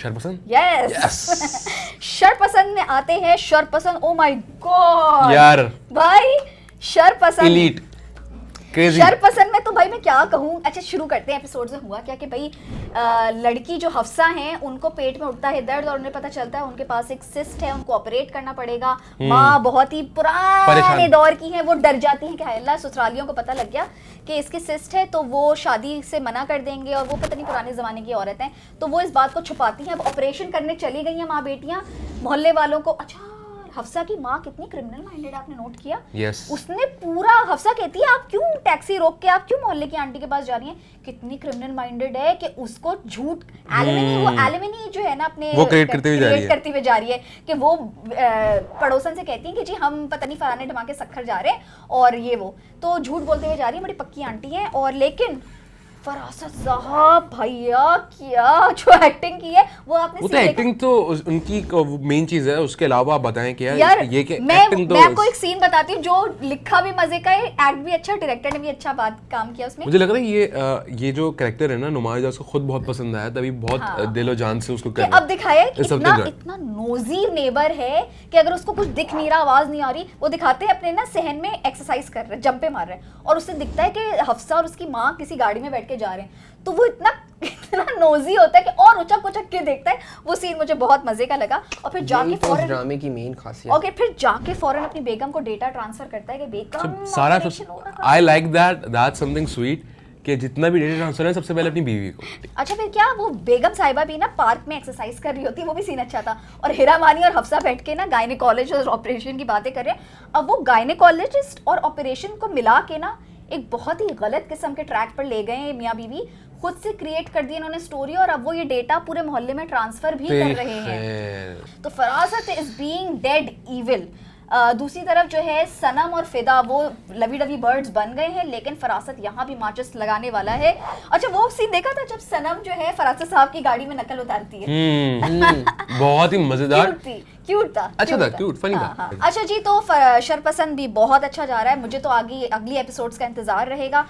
शरपसंद yes शरपसंद में आते हैं शरपसंद। ओ माय गॉड यार भाई शरपसंद इलीट क्रेजी। शरपसंद में तो भाई मैं क्या कहूँ। अच्छा शुरू करते हैं एपिसोड से। हुआ क्या कि भाई लड़की जो हफ्सा हैं उनको पेट में उठता है दर्द और उन्हें पता चलता है उनके पास एक सिस्ट है, उनको ऑपरेट करना पड़ेगा। माँ बहुत ही पुराने दौर की है, वो डर जाती है कि हाय अल्लाह ससुरालियों को पता लग गया कि इसकी सिस्ट है तो वो शादी से मना कर देंगे और वो पता नहीं पुराने ज़माने की औरत हैं तो वो इस बात को छुपाती हैं। अब ऑपरेशन करने चली गई हैं माँ बेटियाँ मोहल्ले वालों को। अच्छा हफ्सा की माँ कितनी क्रिमिनल माइंडेड आपने नोट किया? Yes. उसने पूरा हफ्सा कहती है आप क्यों टैक्सी रोक के आप क्यों मोहल्ले की आंटी के पास जा रही हैं? कितनी क्रिमिनल माइंडेड है कि उसको झूठ वो एलिमनी जो है ना अपने वो क्रिएट करती हुई जा रही है कि वो पड़ोसन से कहती है कि जी हम पता नहीं फलाने ढमाके सखर जा रहे हैं और ये वो तो झूठ बोलते हुए जा रही है। बड़ी पक्की आंटी है और लेकिन फरासत साहब भैया क्या जो एक्टिंग की है वो आपने वो तो एक्टिंग तो उनकी मेन चीज है। उसके अलावा आप बताएं क्या यार ये कि मैं तो आपको एक सीन बताती हूँ जो लिखा भी मजे का है, एक्ट भी अच्छा, डायरेक्टर ने भी अच्छा काम किया उसमें। मुझे लग रहा है ये जो कैरेक्टर है ना नुमाइजा उसको खुद बहुत पसंद आया तभी बहुत दिलो जान से उसको अब दिखाया है कि इतना नोजी नेबर है कि अगर उसको कुछ दिख नहीं रहा आवाज नहीं आ रही वो दिखाते हैं अपने ना सहन में एक्सरसाइज कर रहे हैं जंपे मार रहे हैं और उससे दिखता है कि हफ्सा और उसकी माँ किसी गाड़ी में बैठ के जा रहे हैं तो वो इतना नोजी होता है कि और उचक उचक के देखता है। वो सीन मुझे बहुत मजे का लगा और फिर जाके फौरन ड्रामे की मेन खासियत ओके फिर जाके फौरन अपनी बेगम को डेटा ट्रांसफर करता है कि बेगम सारा I like that something sweet कि जितना भी डेटा ट्रांसफर है सबसे पहले अपनी बीवी को। अच्छा फिर क्या वो बेगम साहिबा भी ना पार्क में एक्सरसाइज कर रही होती है, वो भी सीन अच्छा था। और हीरा मानी और हफ्सा बैठ के ना गायनेकोलॉजिस्ट और ऑपरेशन की बातें कर रहे हैं। अब वो गायनेकोलॉजिस्ट और ऑपरेशन को मिला के ना एक बहुत ही गलत किस्म के ट्रैक पर ले गए हैं मियाँ बीवी। खुद से क्रिएट कर दी इन्होंने स्टोरी और अब वो ये डेटा पूरे मोहल्ले में ट्रांसफर भी कर रहे हैं। तो फरासत इज बीइंग डेड इविल। दूसरी तरफ जो है सनम और फिदा वो लवी डवी बर्ड्स बन गए हैं लेकिन फरासत यहाँ भी माचिस लगाने वाला है। अच्छा वो सीन देखा था जब सनम जो है फरासत साहब की गाड़ी में नकल उतारती है? बहुत ही मजेदार क्यूट था अच्छा था क्यूट फनी था। अच्छा जी तो शरपसंद भी बहुत अच्छा जा रहा है। मुझे तो आगे अगली एपिसोड्स का इंतजार रहेगा।